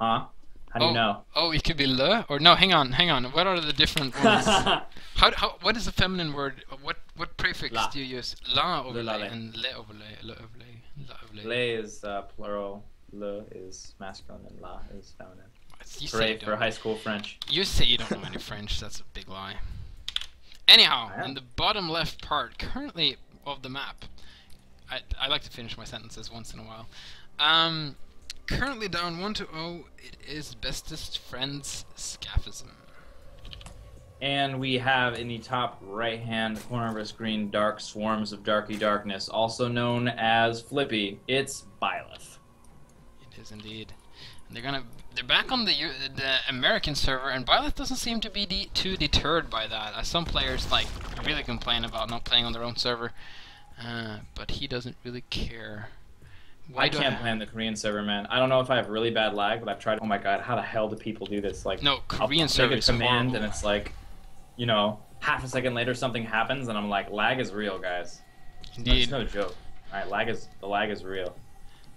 Huh? How do you know? Oh, it could be le or no. Hang on. What are the different ones? What is the feminine word? What prefix La. do you use? La Le la overlay le. and le overlay, le overlay, la overlay. Le is plural. Le is masculine and la is feminine. You say you Hooray for don't. high school French. You say you don't know any French. That's a big lie. Anyhow, I in am. the bottom left part currently of the map, I like to finish my sentences once in a while. Currently down 1-0. It is bestest friends Scaphism. And we have in the top right-hand corner of our screen dark swarms of darky darkness, also known as Flippy. It's Byleth. It is indeed. And they're back on the American server, and Byleth doesn't seem to be too deterred by that. As some players like really complain about not playing on their own server, but he doesn't really care. I can't play on the Korean server, man. I don't know if I have really bad lag, but I've tried. Oh my god, how the hell do people do this? Like, No, I'll Korean make server a is command, horrible. and it's like, half a second later something happens, and I'm like, lag is real, guys. It's Indeed. no joke. All right, the lag is real.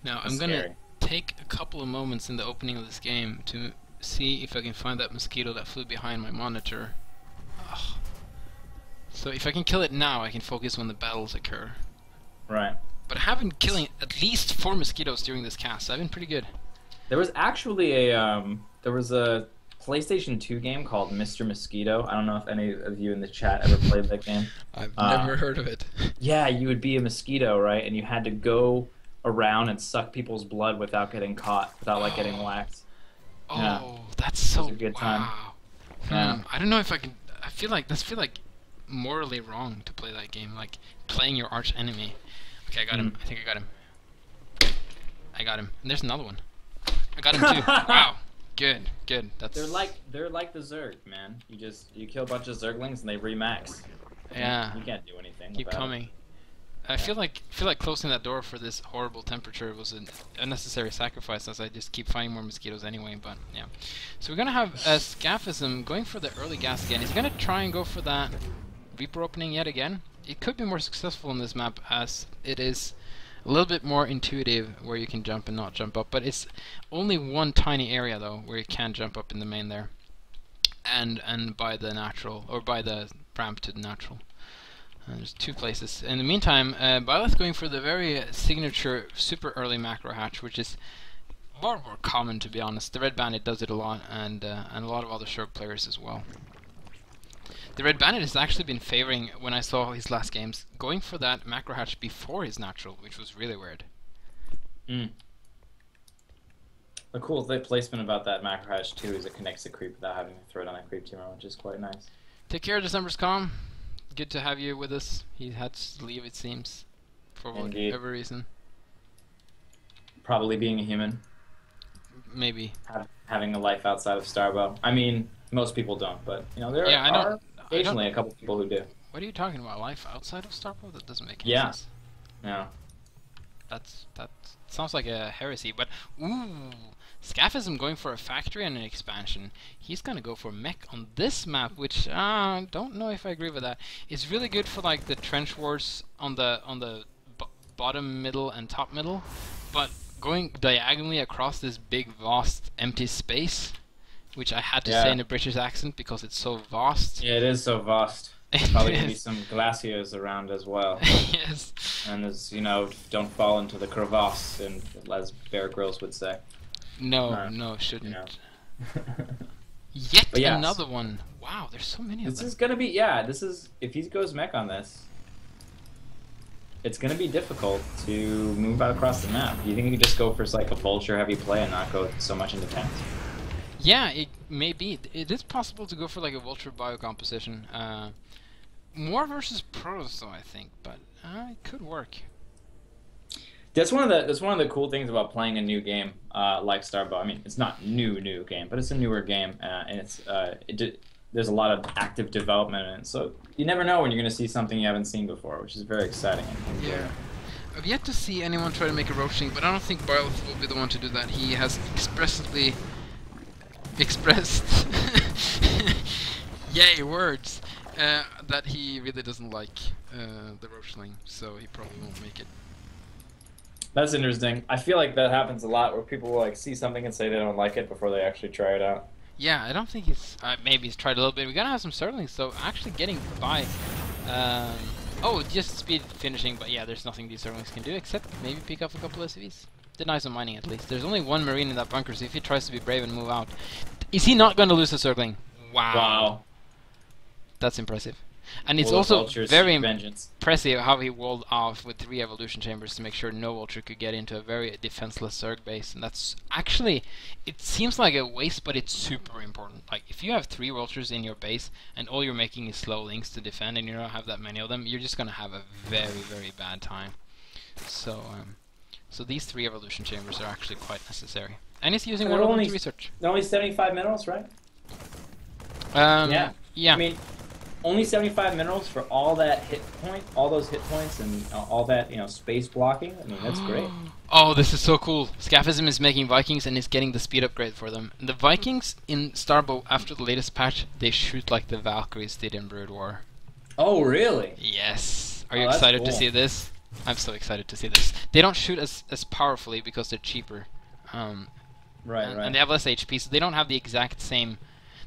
Now It's I'm gonna scary. take a couple of moments in the opening of this game to see if I can find that mosquito that flew behind my monitor. Ugh. So if I can kill it now, I can focus when the battles occur. Right. But I have been killing at least 4 mosquitoes during this cast. I've been pretty good. There was actually there was a PlayStation 2 game called Mr. Mosquito. I don't know if any of you in the chat ever played that game. I've Uh, never heard of it. yeah, you would be a mosquito, right? And you had to go around and suck people's blood without getting caught, without like getting whacked. Yeah, Oh, that's it was so a good time. wow. Yeah. I don't know if I can. I feel like morally wrong to play that game, like playing your arch enemy. Okay, I got him. I think I got him. I got him. And there's another one. I got him too. Wow. Good, good. That's They're like the Zerg, man. You kill a bunch of Zerglings and they remax. yeah. You can't do anything Keep about it. coming. I feel like closing that door for this horrible temperature was an unnecessary sacrifice, as I just keep finding more mosquitoes anyway. But yeah, so we're gonna have Scaphism going for the early gas again. He's gonna try and go for that Reaper opening yet again. It could be more successful in this map, as it is a little bit more intuitive where you can jump and not jump up. But it's only one tiny area though where you can jump up in the main there, and by the natural or by the ramp to the natural. There's 2 places. In the meantime, Byleth going for the very signature super early macro hatch, which is more common to be honest. The Red Bandit does it a lot, and a lot of other Shurg players as well. The Red Bandit has actually been favoring, when I saw his last games, going for that macro hatch before his natural, which was really weird. Mm. The cool placement about that macro hatch too is it connects the creep without having to throw it on a creep teamer, which is quite nice. Take care, December's Calm. Good to have you with us. He had to leave, it seems, for Indeed. whatever reason. Probably being a human, Maybe. having a life outside of Starbow. I mean, most people don't, but there Yeah, are I occasionally don't. a couple people who do. What are you talking about? Life outside of Starbow? That doesn't make any Yeah. sense. Yeah. That sounds like a heresy. But ooh, Scaphism going for a factory and an expansion. He's gonna go for mech on this map, which don't know if I agree with that. It's really good for like the trench wars on the bottom, middle, and top middle, but going diagonally across this big, vast, empty space, which I had to say in a British accent because it's so vast. Yeah, it is so vast. There's probably gonna be some glaciers around as well. Yes. And as don't fall into the crevasse, and as Bear Grylls would say. No, shouldn't. know. Yet But yes. another one. Wow, there's so many of This them. is gonna be if he goes mech on this, it's gonna be difficult to move out across the map. Do you think you can just go for like a vulture heavy play and not go so much into tanks? Yeah, it may be. It is possible to go for like a vulture biocomposition. More versus pros though, I think, but it could work. That's one of the cool things about playing a new game like Starbow. I mean, it's not new game, but it's a newer game, and there's a lot of active development in it. So you never know when you're going to see something you haven't seen before, which is very exciting. Yeah. I've yet to see anyone try to make a roaching, but I don't think Byleth will be the one to do that. He has expressed yay words that he really doesn't like the roachling, so he probably won't make it. That's interesting. I feel like that happens a lot where people will like see something and say they don't like it before they actually try it out. Yeah, I don't think he's... maybe he's tried a little bit. We're gonna have some Sterlings, so actually getting by... Um, oh, just speed finishing, but yeah, there's nothing these Sterlings can do except maybe pick up a couple of SCVs. Deny some mining at least. There's only one Marine in that bunker, so if he tries to be brave and move out... Is he not going to lose a Sterling? Wow. Wow. That's impressive. And it's All the also vultures very seek vengeance. impressive how he walled off with 3 evolution chambers to make sure no vulture could get into a very defenseless Zerg base. And that's actually, it seems like a waste, but it's super important. Like, if you have 3 vultures in your base and all you're making is slow links to defend and you don't have that many of them, you're just going to have a very, very bad time. So, so these 3 evolution chambers are actually quite necessary. And he's using one of them to research. They're only 75 minerals, right? Yeah. I mean, only 75 minerals for all that hit point, all those hit points, and all that, you know, space blocking. I mean, that's great. Oh, this is so cool. Scaphism is making Vikings and is getting the speed upgrade for them. The Vikings in Starbow, after the latest patch, they shoot like the Valkyries did in Brood War. Oh, really? Yes. Are you that's excited to cool. see this? I'm so excited to see this. They don't shoot as powerfully because they're cheaper. Right. And they have less HP, so they don't have the exact same...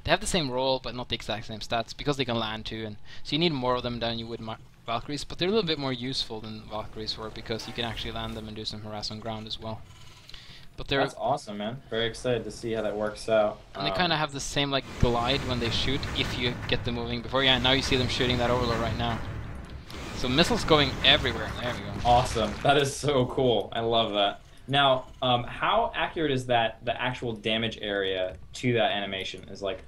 They have the same role, but not the exact same stats, because they can land too, and so you need more of them than you would Valkyries, but they're a little bit more useful than Valkyries were, because you can actually land them and do some harass on ground as well. But they're... That's awesome, man. Very excited to see how that works out. And they kind of have the same, like, glide when they shoot, if you get them moving before. Yeah, now you see them shooting that Overlord right now. So missiles going everywhere. There we go. Awesome. That is so cool. I love that. Now, how accurate is that, the actual damage area to that animation? Is like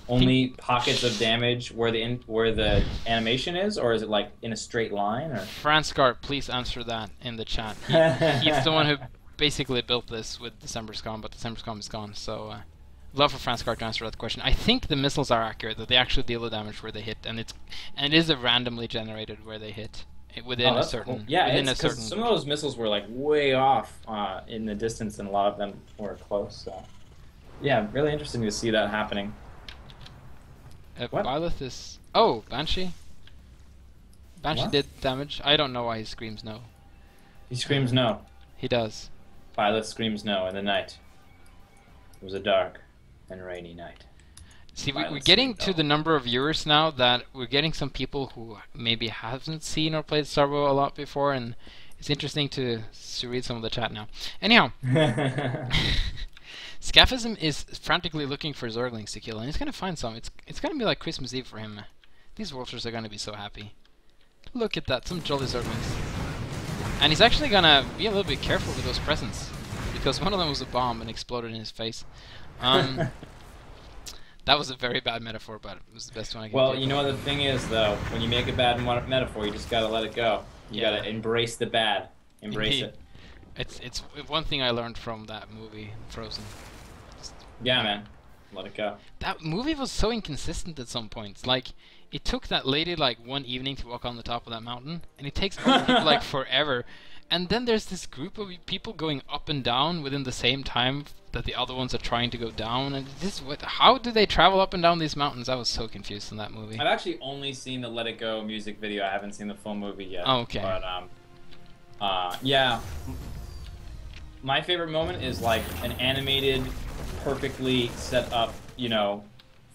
only pockets of damage where the animation is, or is it like in a straight line? Or Franskart, please answer that in the chat. He's the one who basically built this with December's.com, but December's.com is gone, so love for Franskart to answer that question. I think the missiles are accurate, that they actually deal the damage where they hit, and it is a randomly generated where they hit. Within a certain... Cool. Yeah, within a certain... some of those missiles were like way off in the distance, and a lot of them were close. So, yeah, really interesting to see that happening. Byleth is... Oh, Banshee? Banshee What? did damage. I don't know why he screams no. He screams no. He does. Byleth screams no in the night. It was a dark and rainy night. See, we're getting to the number of viewers now that we're getting some people who maybe haven't seen or played Starbow a lot before, and it's interesting to read some of the chat now. Anyhow, Scaphism is frantically looking for Zerglings to kill, and he's going to find some. It's going to be like Christmas Eve for him. These vultures are going to be so happy. Look at that, some jolly Zerglings. And he's actually going to be a little bit careful with those presents, because one of them was a bomb and exploded in his face. That was a very bad metaphor, but it was the best one I could do. Well, you know what the thing is, though? When you make a bad metaphor, you just gotta let it go. You gotta embrace the bad. Embrace it. It's one thing I learned from that movie, Frozen. Yeah, man. Let it go. That movie was so inconsistent at some points. Like, it took that lady, like, one evening to walk on the top of that mountain, and it takes other people, like, forever. And then there's this group of people going up and down within the same time that the other ones are trying to go down. And how do they travel up and down these mountains? I was so confused in that movie. I've actually only seen the Let It Go music video. I haven't seen the full movie yet. Oh, okay. But, yeah. My favorite moment is, like, an animated, perfectly set up, you know,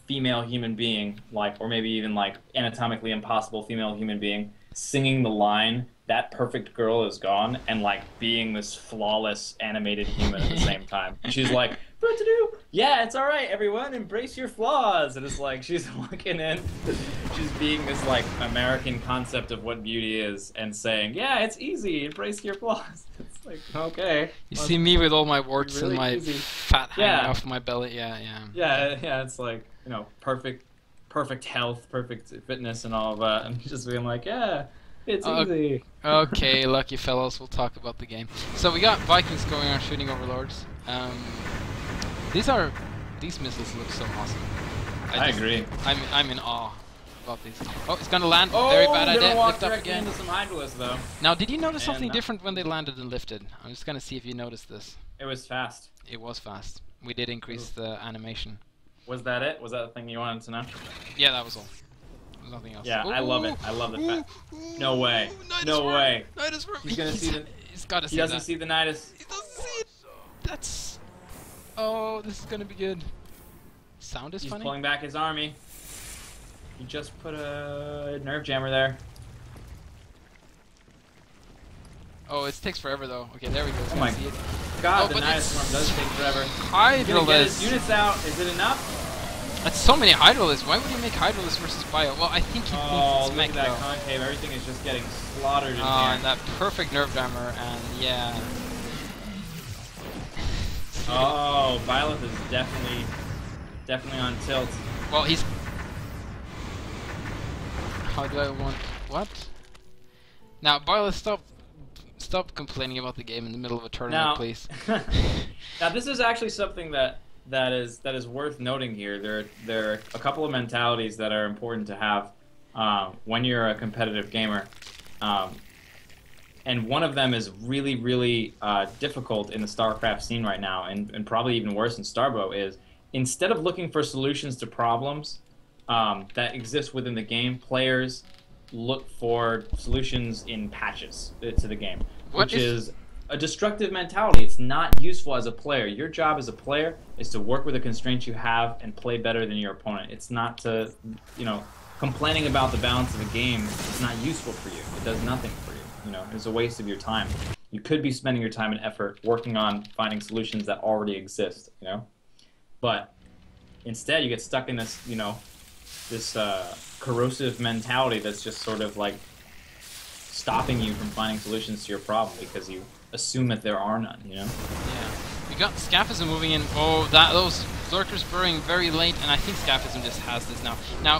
female human being, like, or maybe even, like, anatomically impossible female human being, singing the line, "That perfect girl is gone," and like being this flawless animated human at the same time. And she's like, "What to do? Yeah, it's all right, everyone. Embrace your flaws." And it's like she's walking in, she's being this like American concept of what beauty is, and saying, "Yeah, it's easy. Embrace your flaws." It's like, okay. You see me with all my warts really and my easy. fat hanging off my belly. Yeah. It's like, you know, perfect health, perfect fitness, and all of that, and just being like, yeah. It's easy. Okay, lucky fellows, we'll talk about the game. So we got Vikings going on shooting overlords. These missiles look so awesome. I agree. I'm in awe about these. Oh, it's gonna land. Oh, very bad idea. Walk Lift up directly again. into some hydralisks, though. Now, did you notice something different when they landed and lifted? I'm just gonna see if you noticed this. It was fast. It was fast. We did increase the animation. Was that it? Was that the thing you wanted to know? Yeah, that was all. Nothing else. Yeah, I love it. I love the fact. No way. No way. That is for He's gonna see the. He's got to see He doesn't that. see the Nidus. He doesn't see it. That's. Oh, this is gonna be good. Sound is He's funny. pulling back his army. He just put a nerve jammer there. Oh, it takes forever though. Okay, there we go. Oh my See it. god, Oh, the but Nidus it's Storm does take forever. He's gonna get his Hydrolist. units out. Is it enough? That's so many Hydrolists. Why would he make Hydrolist versus Bio? Well, I think he Oh, thinks look it's at mech that though. concave. Everything is just getting slaughtered in And here. that perfect nerve jammer, and yeah. Oh, Byleth is definitely on tilt. Well, he's. How do I want what? Now, Byleth, stop complaining about the game in the middle of a tournament, Now, please. now this is actually something that is worth noting here. There are a couple of mentalities that are important to have when you're a competitive gamer, and one of them is really difficult in the StarCraft scene right now, and probably even worse in Starbow, is instead of looking for solutions to problems that exist within the game, players look for solutions in patches to the game, which is a destructive mentality. It's not useful as a player. Your job as a player is to work with the constraints you have and play better than your opponent. It's not to, complaining about the balance of the game is not useful for you. It does nothing for you. It's a waste of your time. You could be spending your time and effort working on finding solutions that already exist, But instead you get stuck in this, this corrosive mentality that's just sort of like stopping you from finding solutions to your problem because you assume that there are none, Yeah. We got Scaphism moving in. Oh, those Lurkers burrowing very late, and I think Scaphism just has this now. Now,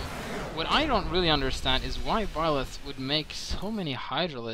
what I don't really understand is why Byleth would make so many Hydralisks.